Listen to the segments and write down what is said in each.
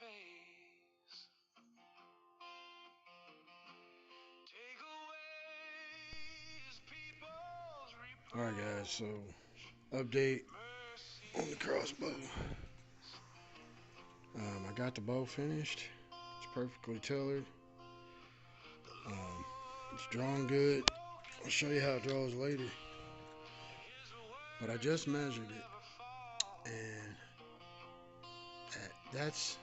face. Take away his people's Alright guys, so update on the crossbow. I got the bow finished. It's perfectly tailored. It's drawn good. I'll show you how it draws later. But I just measured it, and that's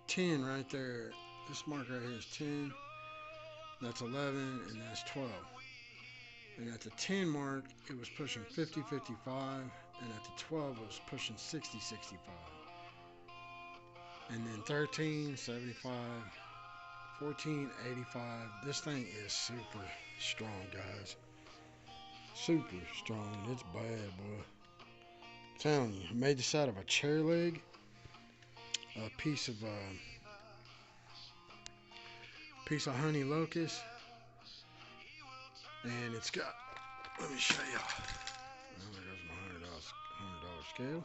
10 right there. This mark right here is 10. That's 11, and that's 12. And at the 10 mark, it was pushing 50, 55, and at the 12, it was pushing 60, 65. And then 13, 75, 14, 85. This thing is super strong, guys. Super strong. It's bad, boy. I'm telling you, I made this out of a chair leg, a piece of honey locust, and it's got. Let me show y'all. Well, there goes my $100 scale.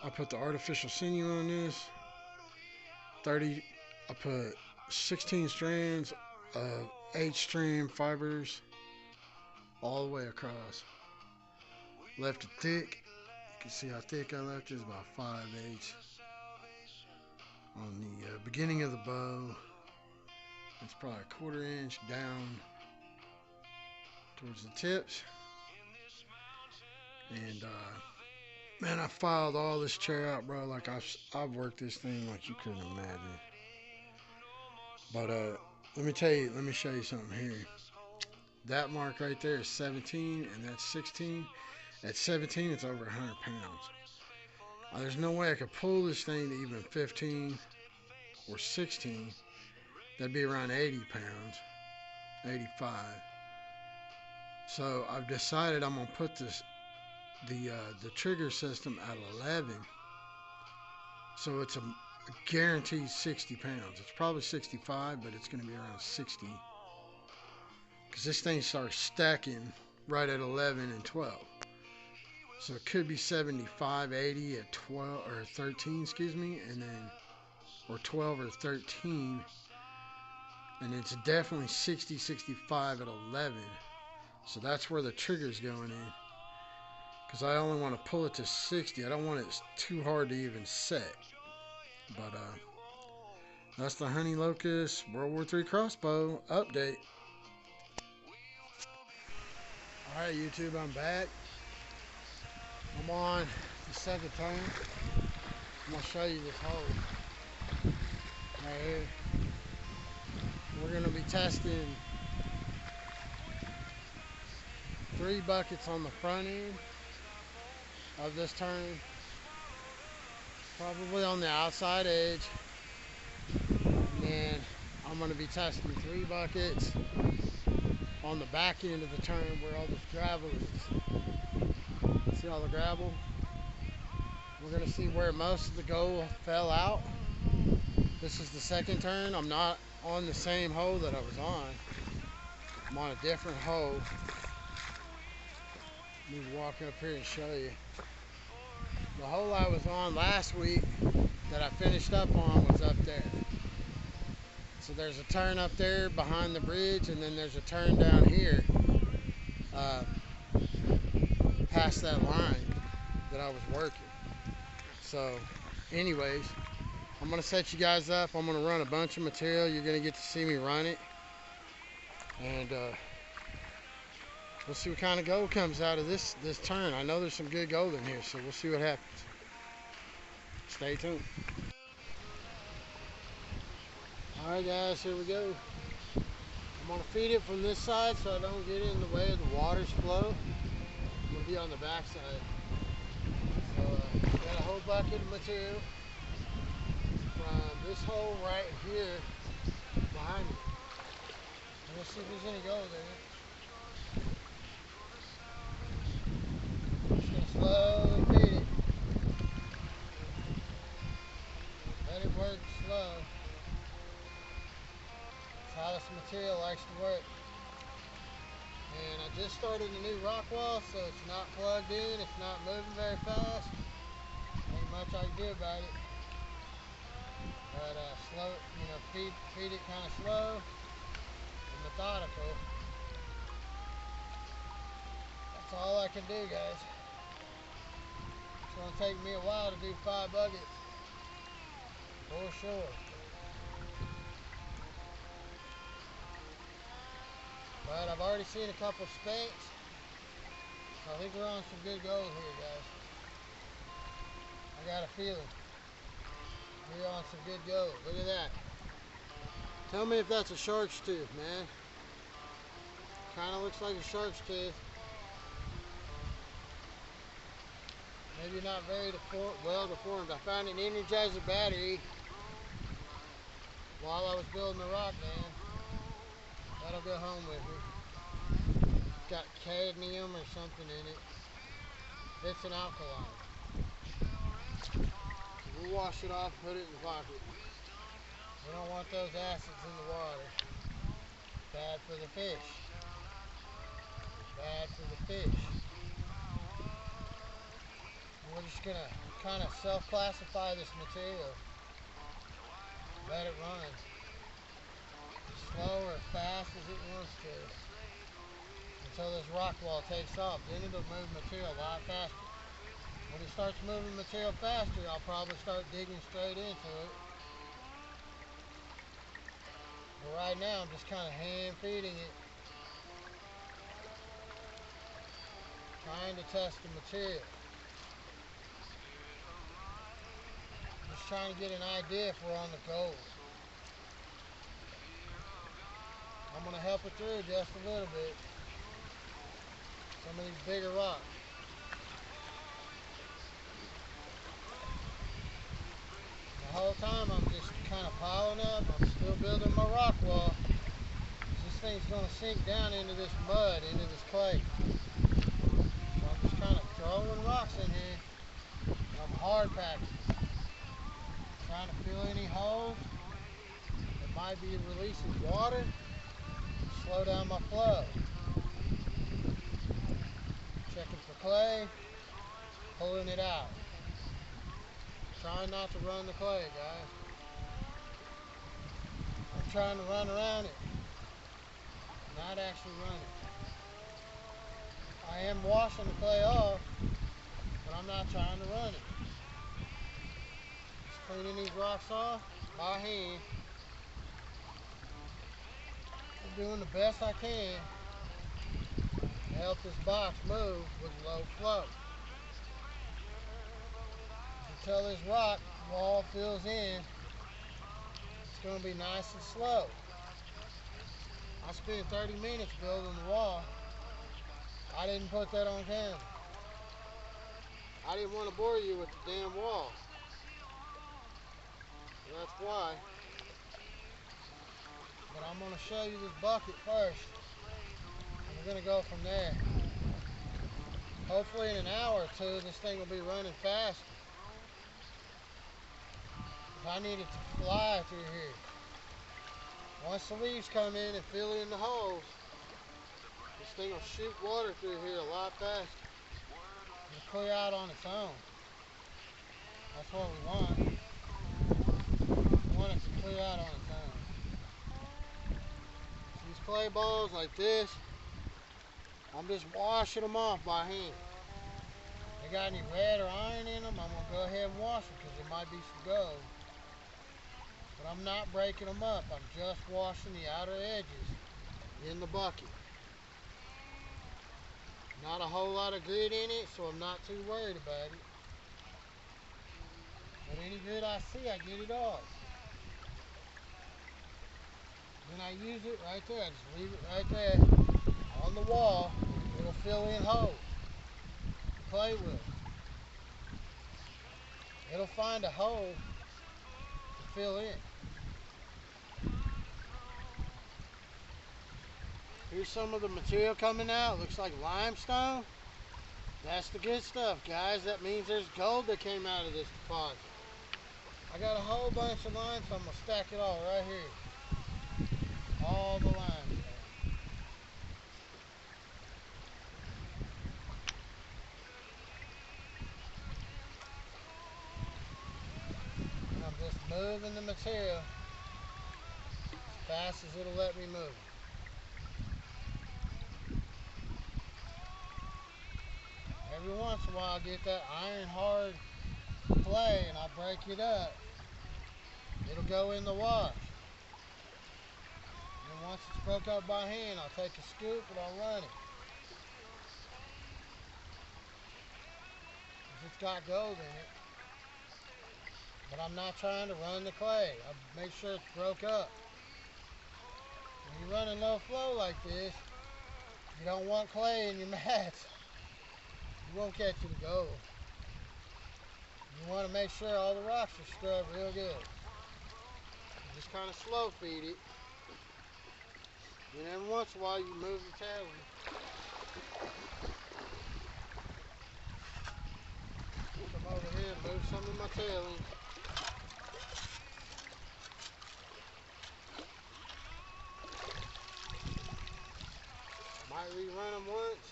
I put the artificial sinew on this. 30. I put 16 strands of 8-strand fibers all the way across. Left it thick. You can see how thick I left it. It's about 5/8 on the beginning of the bow. It's probably a 1/4 inch down towards the tips. And man, I filed all this chair out, bro. Like I've worked this thing like you couldn't imagine. But let me show you something here. That mark right there is 17, and that's 16. At 17, it's over 100 pounds. There's no way I could pull this thing to even 15 or 16. That'd be around 80 pounds, 85. So I've decided I'm gonna put the trigger system at 11. So it's a guaranteed 60 pounds. It's probably 65, but it's gonna be around 60. Because this thing starts stacking right at 11 and 12. So it could be 75, 80 at 12 or 13, excuse me, and then or 12 or 13, and it's definitely 60, 65 at 11. So that's where the trigger's going in. Because I only want to pull it to 60. I don't want it too hard to even set. But that's the Honey Locust World War III crossbow update. Alright YouTube, I'm back. I'm on the second turn. I'm going to show you this hole right here. We're going to be testing 3 buckets on the front end of this turn, probably on the outside edge, and then I'm going to be testing 3 buckets on the back end of the turn where all this gravel is. See all the gravel? We're going to see where most of the gold fell out. This is the second turn. I'm not on the same hole that I was on. I'm on a different hole. Let me walk up here and show you. The hole I was on last week that I finished up on was up there. So there's a turn up there behind the bridge, and then there's a turn down here past that line that I was working. So anyways, I'm going to set you guys up. I'm going to run a bunch of material. You're going to get to see me run it. And we'll see what kind of gold comes out of this turn. I know there's some good gold in here, so we'll see what happens. Stay tuned. Alright guys, here we go. I'm going to feed it from this side so I don't get in the way of the water's flow. I'm going to be on the back side. So got a whole bucket of material from this hole right here behind me. Let's see if there's any gold in it. Just going to slowly feed it. Let it work slow. That's how this material likes to work. And I just started a new rock wall, so it's not plugged in, it's not moving very fast. Ain't much I can do about it. But slow, feed it kind of slow and methodical. That's all I can do, guys. It's gonna take me a while to do 5 buckets, for sure. But I've already seen a couple spanks, so I think we're on some good gold here, guys. I got a feeling we're on some good gold. Look at that. Tell me if that's a shark's tooth, man. Kind of looks like a shark's tooth. Maybe not very well deformed. I found an Energizer battery while I was building the rock dam. That'll go home with me. It's got cadmium or something in it. It's an alkaline. We'll wash it off, put it in the pocket. We don't want those acids in the water. Bad for the fish. Bad for the fish. We're just gonna kind of self-classify this material. Let it run as slow or fast as it wants to until this rock wall takes off. Then it'll move material a lot faster. When it starts moving material faster, I'll probably start digging straight into it. But right now, I'm just kind of hand feeding it, trying to test the material. Just trying to get an idea if we're on the gold. I'm going to help it through just a little bit. Some of these bigger rocks. The whole time I'm just kind of piling up. I'm still building my rock wall. This thing's going to sink down into this mud, into this clay. So I'm just kind of throwing rocks in here. I'm hard packing. Trying to fill any holes that might be releasing water. Slow down my flow. Checking for clay. Pulling it out. Trying not to run the clay, guys. I'm trying to run around it, not actually run it. I am washing the clay off, but I'm not trying to run it. Just cleaning these rocks off by hand. I'm doing the best I can to help this box move with low flow. Until this rock wall fills in, it's going to be nice and slow. I spent 30 minutes building the wall. I didn't put that on camera. I didn't want to bore you with the damn wall. That's why. But I'm going to show you this bucket first. And we're going to go from there. Hopefully in an hour or two, this thing will be running fast. I need it to fly through here. Once the leaves come in and fill in the holes, this thing will shoot water through here a lot faster. It'll clear out on its own. That's what we want. We want it to clear out on its own. These clay balls like this, I'm just washing them off by hand. If they got any red or iron in them, I'm going to go ahead and wash them because there might be some gold. But I'm not breaking them up. I'm just washing the outer edges in the bucket. Not a whole lot of grit in it, so I'm not too worried about it. But any grit I see, I get it off. Then I use it right there. I just leave it right there on the wall. It'll fill in holes. The clay will. It'll find a hole to fill in. Here's some of the material coming out. Looks like limestone. That's the good stuff, guys. That means there's gold that came out of this deposit. I got a whole bunch of limestone. I'm going to stack it all right here. All the limestone. And I'm just moving the material as fast as it'll let me move it. Every once in a while I get that iron hard clay and I break it up. It'll go in the wash. And then once it's broke up by hand, I'll take a scoop and I'll run it. If it's got gold in it. But I'm not trying to run the clay. I make sure it's broke up. When you're running low flow like this, you don't want clay in your mats. You won't catch you the gold. You want to make sure all the rocks are scrubbed real good. Just kind of slow feed it. And every once in a while you move the tailing. Come over here and move some of my tailing. Might rerun them once.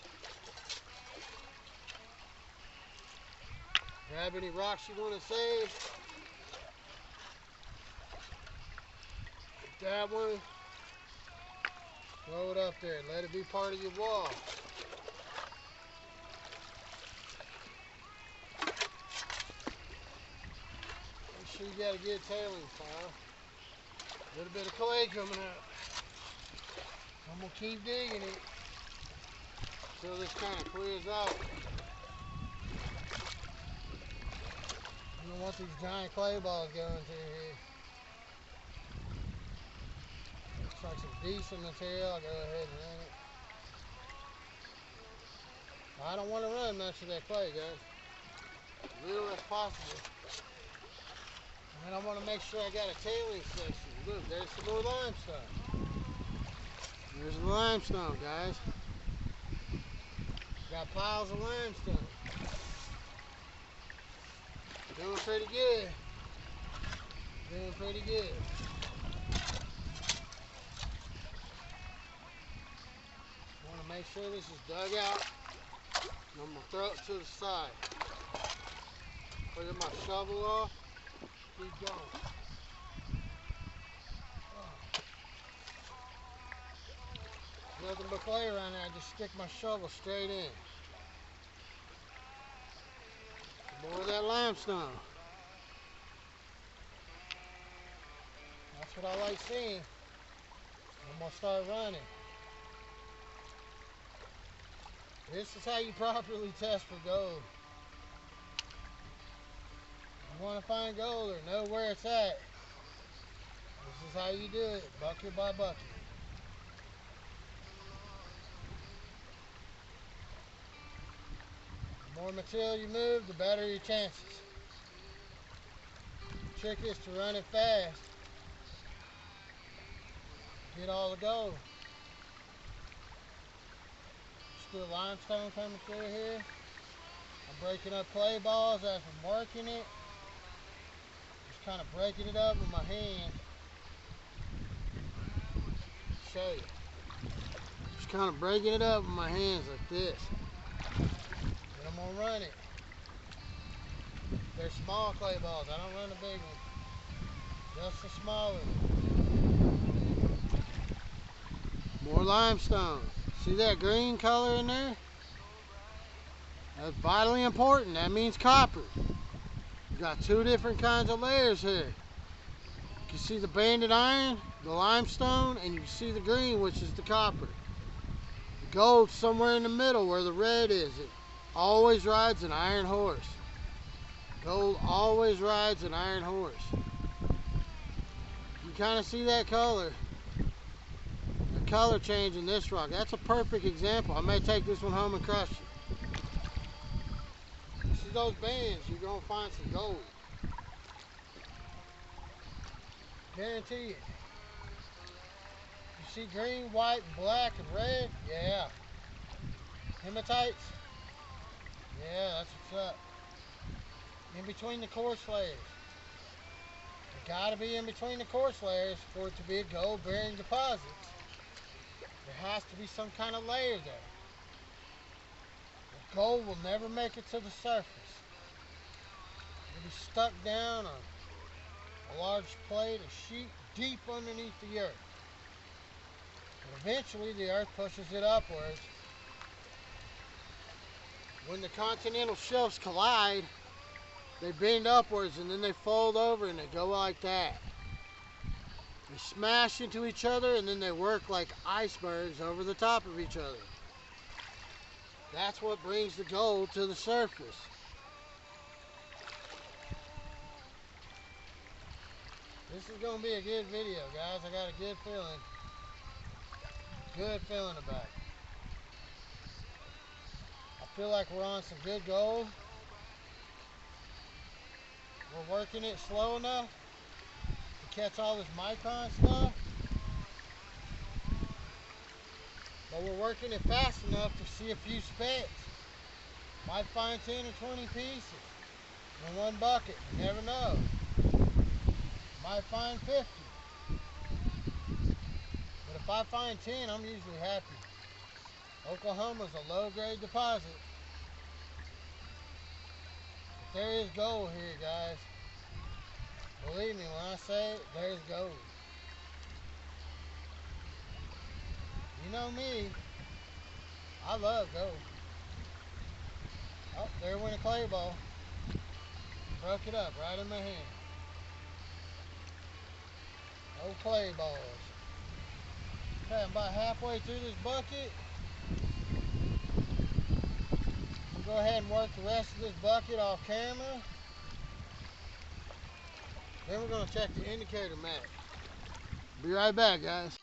Grab any rocks you want to save. Get that one. Throw it up there. Let it be part of your wall. Make sure you got a good tailing pile. A little bit of clay coming out. I'm going to keep digging it until this kind of clears out. You don't want these giant clay balls going through here. Looks like some decent material. I'll go ahead and run it. I don't want to run much of that clay, guys. Little as possible. And then I want to make sure I got a tailing section. Look, there's some more limestone. There's the limestone, guys. Got piles of limestone. Doing pretty good. Doing pretty good. Want to make sure this is dug out. And I'm going to throw it to the side. Clear my shovel off. Keep going. Nothing but clay around there. I just stick my shovel straight in. More of that limestone. That's what I like seeing. I'm going to start running. This is how you properly test for gold. If you want to find gold or know where it's at, this is how you do it, bucket by bucket. The more material you move, the better your chances. The trick is to run it fast. Get all the gold. Still limestone coming through here. I'm breaking up clay balls as I'm working it. Just kind of breaking it up with my hand. Show you. Just kind of breaking it up with my hands like this. And I'm gonna run it. They're small clay balls. I don't run the big one. Just the smaller one. More limestone. See that green color in there? That's vitally important. That means copper. You got two different kinds of layers here. You can see the banded iron, the limestone, and you can see the green, which is the copper. The gold's somewhere in the middle where the red is. It always rides an iron horse. Gold always rides an iron horse. You kind of see that color. The color change in this rock. That's a perfect example. I may take this one home and crush it. You see those bands, you're going to find some gold. Guarantee it. You see green, white, and black, and red? Yeah. Hematites? Yeah, that's what's up. In between the coarse layers. It gotta be in between the coarse layers for it to be a gold bearing deposit. There has to be some kind of layer there. The gold will never make it to the surface. It'll be stuck down a large plate of sheet deep underneath the earth. But eventually the earth pushes it upwards. When the continental shelves collide, they bend upwards and then they fold over and they go like that. They smash into each other and then they work like icebergs over the top of each other. That's what brings the gold to the surface. This is going to be a good video, guys. I got a good feeling. Good feeling about it. I feel like we're on some good gold. We're working it slow enough to catch all this micron stuff. But we're working it fast enough to see a few specks. Might find 10 or 20 pieces in one bucket. You never know. Might find 50. But if I find 10, I'm usually happy. Oklahoma's a low-grade deposit. But there is gold here, guys. Believe me when I say it, there's gold. You know me. I love gold. Oh, there went a clay ball. Broke it up right in my hand. Old clay balls. Okay, I'm about halfway through this bucket. I'll go ahead and work the rest of this bucket off camera. Then we're going to check the indicator map. Be right back, guys.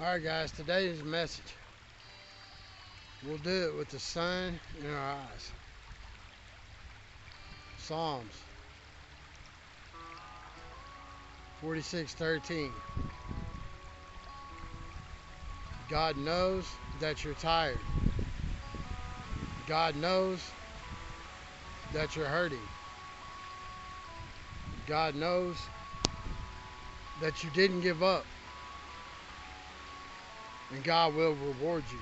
Alright guys, today's message. We'll do it with the sun in our eyes. Psalms 46:13. God knows that you're tired. God knows that you're hurting. God knows that you didn't give up. And God will reward you.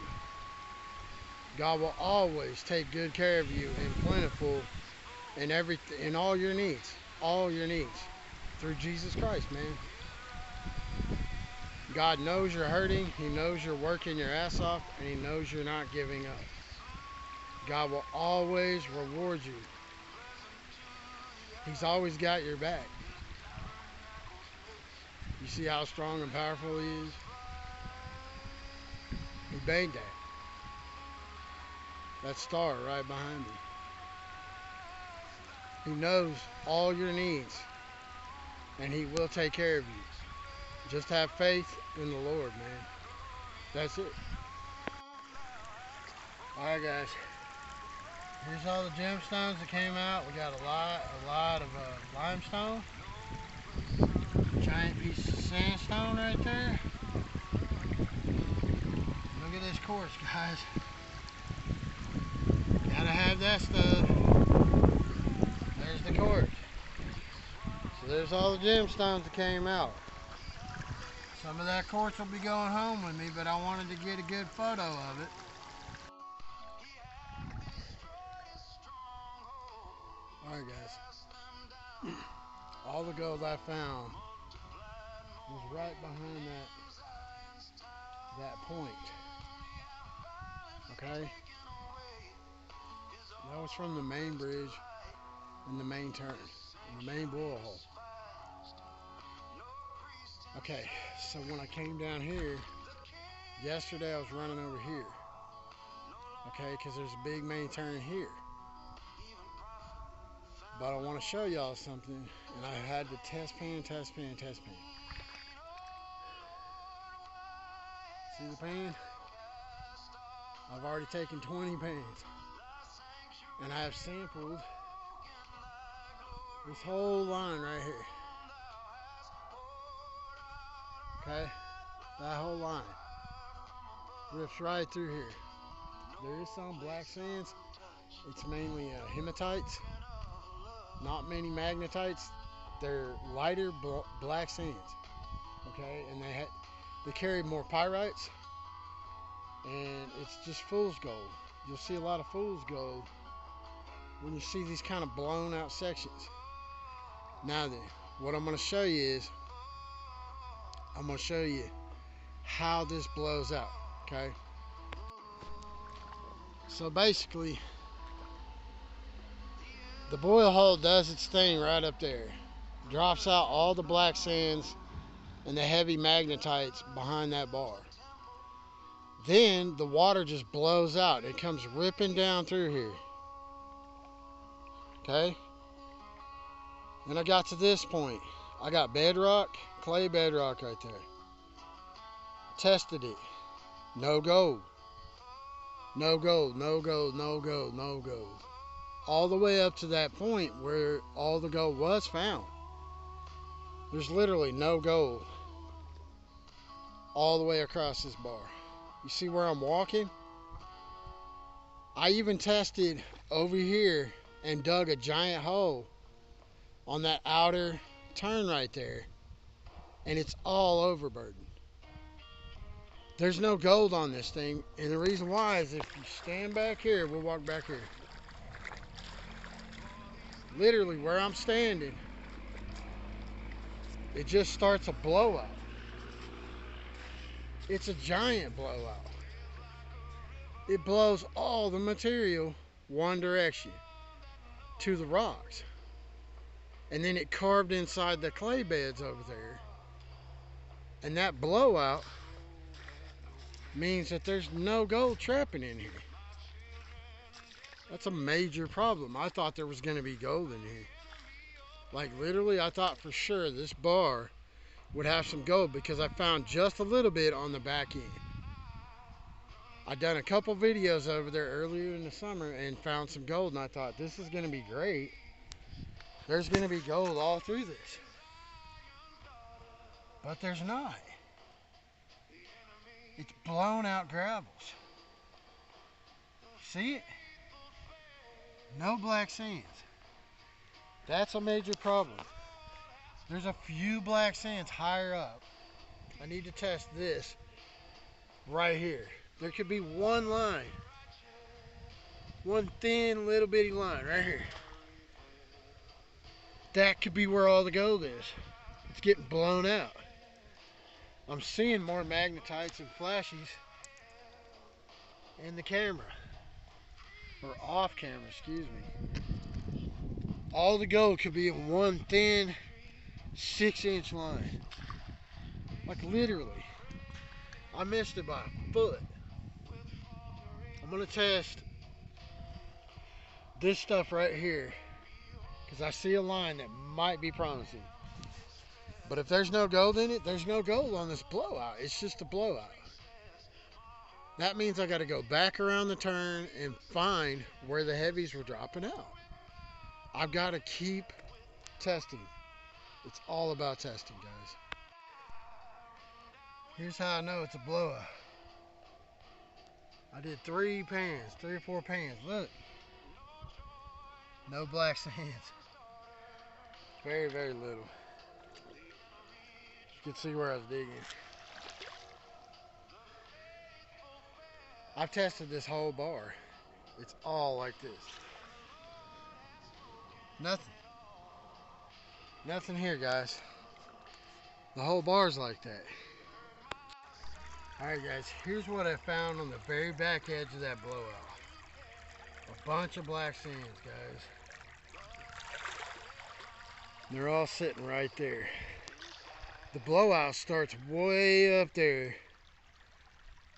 God will always take good care of you and plentiful in all your needs. All your needs. Through Jesus Christ, man. God knows you're hurting. He knows you're working your ass off. And He knows you're not giving up. God will always reward you. He's always got your back. You see how strong and powerful He is? He made that. That star right behind me. He knows all your needs. And He will take care of you. Just have faith in the Lord, man. That's it. Alright guys. Here's all the gemstones that came out. We got a lot of limestone. Giant piece of sandstone right there. Look at this quartz, guys. Gotta have that stuff. There's the quartz. So there's all the gemstones that came out. Some of that quartz will be going home with me, but I wanted to get a good photo of it. Alright guys. All the gold I found was right behind that point. Okay? That was from the main bridge and the main turn, and the main borehole. Okay, so when I came down here, yesterday I was running over here. Okay, because there's a big main turn here. But I want to show y'all something, and I had to test pan. See the pan? I've already taken 20 pans. And I have sampled this whole line right here. Okay? That whole line. Rips right through here. There is some black sands. It's mainly hematites. Not many magnetites. They're lighter black sands. Okay? And they carry more pyrites. And it's just fool's gold. You'll see a lot of fool's gold when you see these kind of blown out sections. Now then, what I'm going to show you is, I'm going to show you how this blows out, okay? So basically, the boil hole does its thing right up there. Drops out all the black sands and the heavy magnetites behind that bar. Then the water just blows out. It comes ripping down through here. Okay? Then I got to this point. I got bedrock, clay bedrock right there. Tested it. No gold. No gold, no gold, no gold, no gold. All the way up to that point where all the gold was found. There's literally no gold all the way across this bar. You see where I'm walking? I even tested over here and dug a giant hole on that outer turn right there, and it's all over Burdin. There's no gold on this thing, and the reason why is if you stand back here, we'll walk back here. Literally where I'm standing, it just starts a blowout. It's a giant blowout. It blows all the material one direction to the rocks. And then it carved inside the clay beds over there. And that blowout means that there's no gold trapping in here. That's a major problem. I thought there was going to be gold in here. Like literally, I thought for sure this bar would have some gold because I found just a little bit on the back end. I done a couple videos over there earlier in the summer and found some gold, and I thought this is going to be great. There's going to be gold all through this. But there's not. It's blown out gravels. See it? No black sands. That's a major problem. There's a few black sands higher up. I need to test this right here. There could be one line. One thin little bitty line right here. That could be where all the gold is. It's getting blown out. I'm seeing more magnetites and flashes in the camera. Or off camera, excuse me. All the gold could be in one thin 6-inch line. Like literally. I missed it by a foot. I'm gonna test this stuff right here because I see a line that might be promising. But if there's no gold in it, there's no gold on this blowout. It's just a blowout. That means I got to go back around the turn and find where the heavies were dropping out. I've got to keep testing. It's all about testing, guys. Here's how I know it's a blowout. I did 3 or 4 pans. Look. No black sands. Very, very little. You can see where I was digging. I've tested this whole bar. It's all like this. Nothing. Nothing here, guys. The whole bar's like that. Alright guys, here's what I found on the very back edge of that blowout. A bunch of black sands, guys. They're all sitting right there. The blowout starts way up there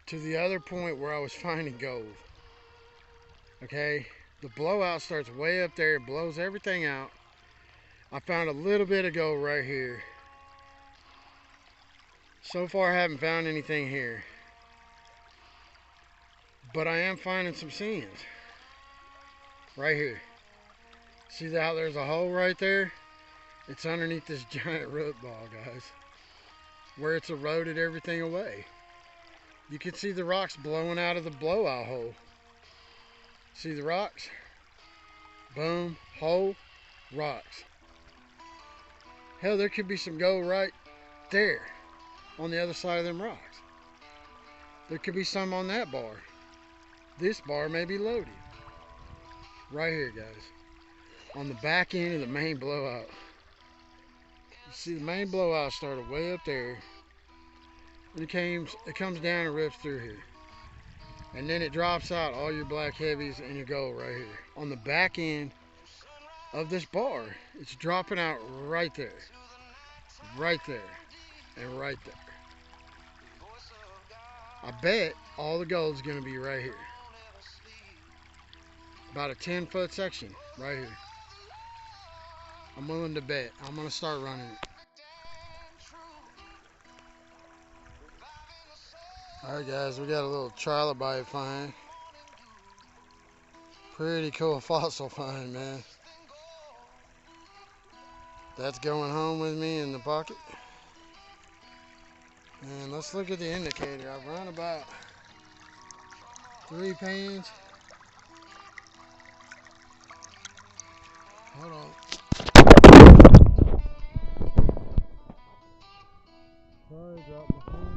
to the other point where I was finding gold. Okay, the blowout starts way up there, it blows everything out. I found a little bit of gold right here. So far I haven't found anything here, but I am finding some sands right here. See how there's a hole right there? It's underneath this giant root ball, guys, where it's eroded everything away. You can see the rocks blowing out of the blowout hole. See the rocks? Boom, hole, rocks. Hell, there could be some gold right there on the other side of them rocks. There could be some on that bar. This bar may be loaded. right here, guys, on the back end of the main blowout. You see, the main blowout started way up there, and it comes down and rips through here, and then it drops out all your black heavies and your gold right here on the back end of this bar. It's dropping out right there, and right there. I bet all the gold's gonna be right here. About a 10-foot section right here. I'm willing to bet. I'm gonna start running it. Alright guys, we got a little trilobite find. Pretty cool fossil find, man. That's going home with me in the pocket. And let's look at the indicator. I've run about 3 pans. Hold on. Sorry, dropped my phone.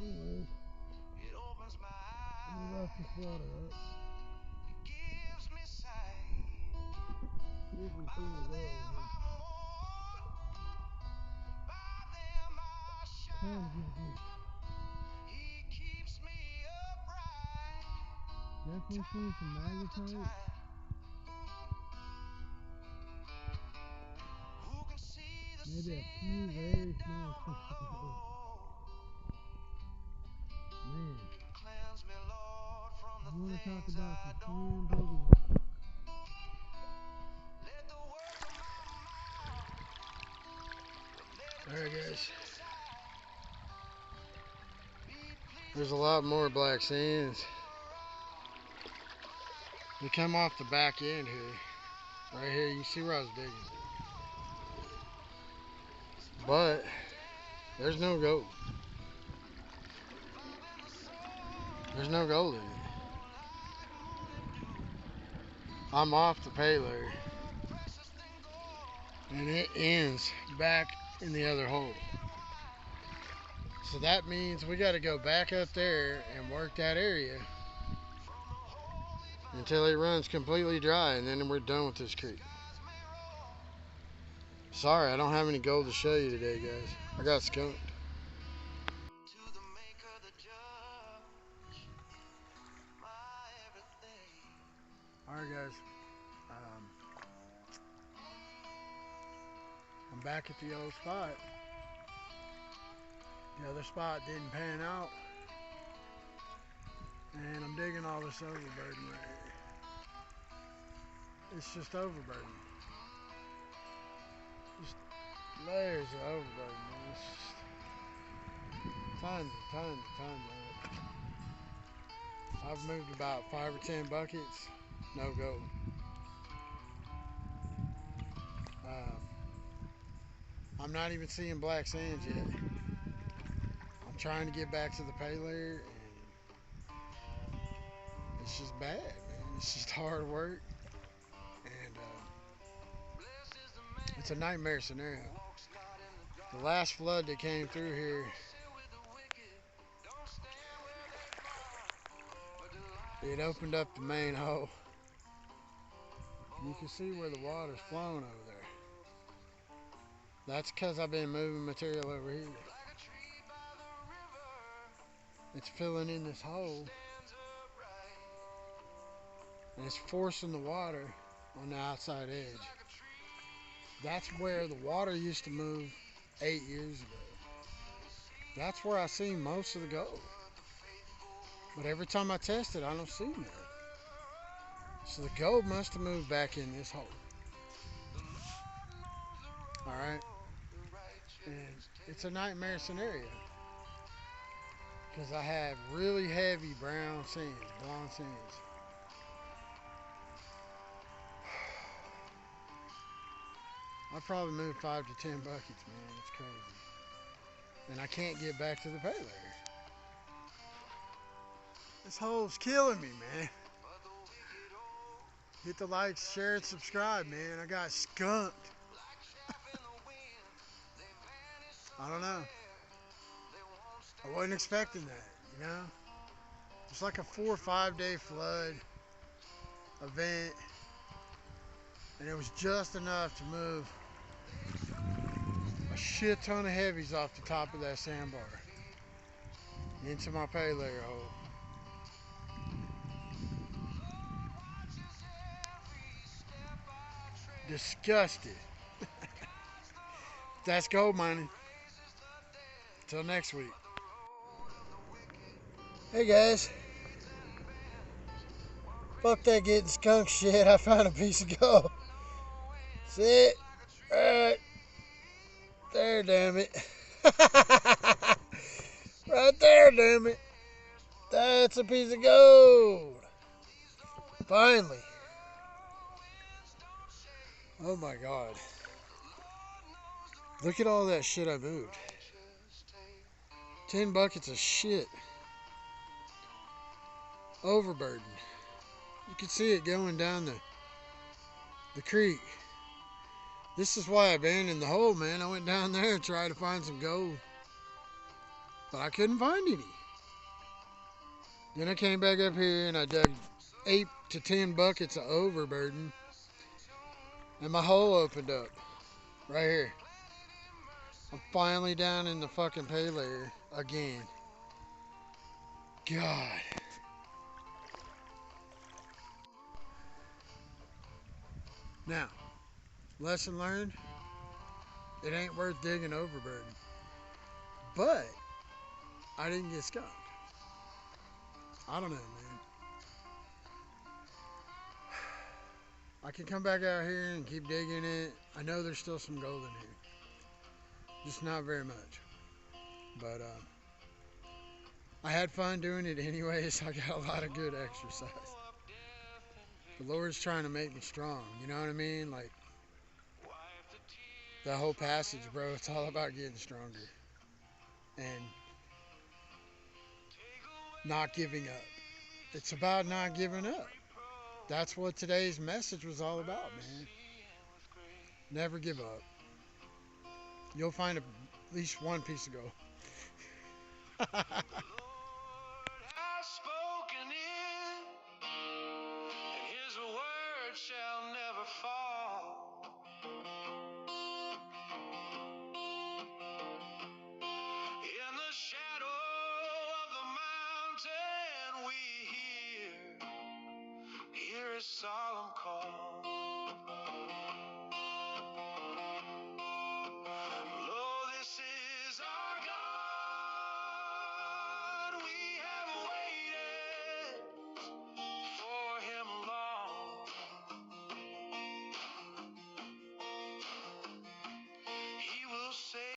Anyways, let me wrap this water up. See if we see the well here. Trying to get this. Definitely seeing some magnetite. Maybe a few very small pieces of gold. Man, you want to talk about some slim boogies. Alright guys, there's a lot more black sands. They come off the back end here. Right here, you see where I was digging. But there's no gold. There's no gold in it. I'm off the pay layer, and it ends back in the other hole. So that means we got to go back up there and work that area until it runs completely dry, and then we're done with this creek. Sorry, I don't have any gold to show you today, guys. I got skunked. Alright guys, I'm back at the old spot. The other spot didn't pan out, and I'm digging all this overburden right here. It's just overburden. Just layers of overburden, man. It's just tons and tons of it. I've moved about 5 or 10 buckets, no gold. I'm not even seeing black sands yet. I'm trying to get back to the pay layer, and it's just bad, man. It's just hard work, and it's a nightmare scenario. The last flood that came through here, it opened up the main hole. You can see where the water's flowing over there. That's because I've been moving material over here. It's filling in this hole, and it's forcing the water on the outside edge. That's where the water used to move 8 years ago. That's where I see most of the gold. But every time I test it, I don't see none. So the gold must have moved back in this hole. Alright? And it's a nightmare scenario, because I have really heavy brown sands, blonde sands. I probably moved 5 to 10 buckets, man. It's crazy. And I can't get back to the pay layer. This hole's killing me, man. Hit the like, share, and subscribe, man. I got skunked. I don't know. I wasn't expecting that, you know? It's like a 4 or 5 day flood event, and it was just enough to move a shit ton of heavies off the top of that sandbar into my pay layer hole. Disgusted. That's gold mining. Till next week. Hey guys, fuck that getting skunk shit. I found a piece of gold. See it? Right there, damn it. Right there, damn it. That's a piece of gold. Finally. Oh my god. Look at all that shit I moved. 10 buckets of shit. Overburden. You can see it going down the creek. This is why I abandoned the hole, man. I went down there and tried to find some gold, but I couldn't find any. Then I came back up here and I dug 8 to 10 buckets of overburden, and my hole opened up right here. I'm finally down in the fucking pay layer again. God. Now, lesson learned, it ain't worth digging overburden. But I didn't get skunked. I don't know, man. I can come back out here and keep digging it. I know there's still some gold in here. Just not very much. But I had fun doing it anyways. I got a lot of good exercise. The Lord's trying to make me strong. You know what I mean? Like, that whole passage, bro, it's all about getting stronger. And not giving up. It's about not giving up. That's what today's message was all about, man. Never give up. You'll find at least one piece of gold. spoken it, and his word shall never fall. In the shadow of the mountain we hear his song.